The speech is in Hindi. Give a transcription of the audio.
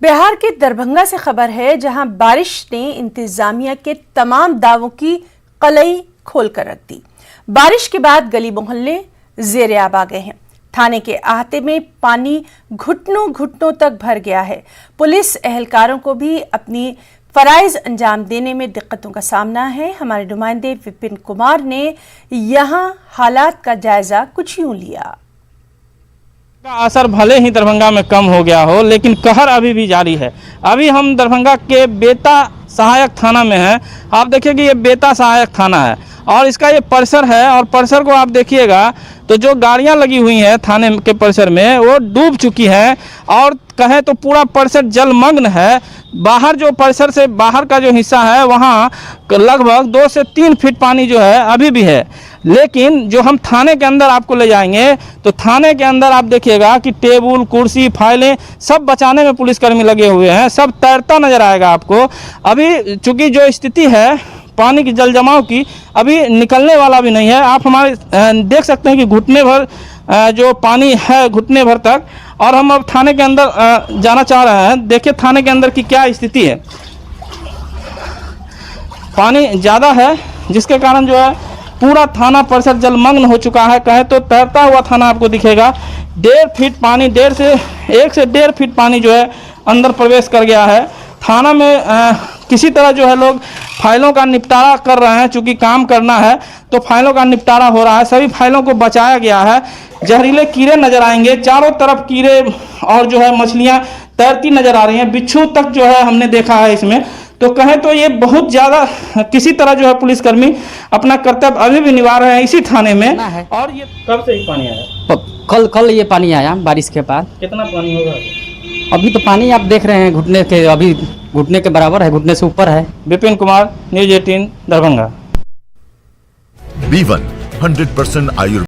बिहार के दरभंगा से खबर है, जहां बारिश ने इंतजामिया के तमाम दावों की कलई खोल कर रख दी। बारिश के बाद गली मोहल्ले जेर-ए-आब आ गए हैं। थाने के अहाते में पानी घुटनों घुटनों तक भर गया है। पुलिस एहलकारों को भी अपनी फराइज अंजाम देने में दिक्कतों का सामना है। हमारे नुमाइंदे विपिन कुमार ने यहां हालात का जायजा कुछ यूं लिया। का असर भले ही दरभंगा में कम हो गया हो, लेकिन कहर अभी भी जारी है। अभी हम दरभंगा के बेता सहायक थाना में हैं। आप देखिए कि ये बेता सहायक थाना है और इसका ये परिसर है, और परिसर को आप देखिएगा तो जो गाड़ियां लगी हुई हैं थाने के परिसर में वो डूब चुकी हैं, और कहें तो पूरा परिसर जलमग्न है। बाहर जो परिसर से बाहर का जो हिस्सा है वहाँ लगभग 2 से 3 फीट पानी जो है अभी भी है। लेकिन जो हम थाने के अंदर आपको ले जाएंगे तो थाने के अंदर आप देखिएगा कि टेबल कुर्सी फाइलें सब बचाने में पुलिसकर्मी लगे हुए हैं, सब तैरता नजर आएगा आपको। अभी चूँकि जो स्थिति है पानी की जल जमाव की, अभी निकलने वाला भी नहीं है। आप हमारे देख सकते हैं कि घुटने भर जो पानी है, घुटने भर तक। और हम अब थाने के अंदर जाना चाह रहे हैं। देखिए थाने के अंदर की क्या स्थिति है। पानी ज़्यादा है जिसके कारण जो है पूरा थाना परिसर जलमग्न हो चुका है। कहे तो तैरता हुआ थाना आपको दिखेगा। 1.5 फीट पानी, 1 से 1.5 फीट पानी जो है अंदर प्रवेश कर गया है। थाना में किसी तरह जो है लोग फाइलों का निपटारा कर रहे हैं। चूँकि काम करना है तो फाइलों का निपटारा हो रहा है। सभी फाइलों को बचाया गया है। जहरीले कीड़े नज़र आएंगे, चारों तरफ कीड़े और जो है मछलियाँ तैरती नज़र आ रही हैं। बिच्छू तक जो है हमने देखा है इसमें। तो कहें तो ये बहुत ज़्यादा किसी तरह जो है पुलिसकर्मी अपना कर्तव्य अभी भी निभा रहे हैं इसी थाने में। और ये कब से ही पानी आया? कल ये पानी आया बारिश के बाद। कितना पानी होगा अभी तो पानी आप देख रहे हैं घुटने के, अभी घुटने के बराबर है, घुटने से ऊपर है। विपिन कुमार, न्यूज़ 18 दरभंगा। B1 100% आयुर्वेद।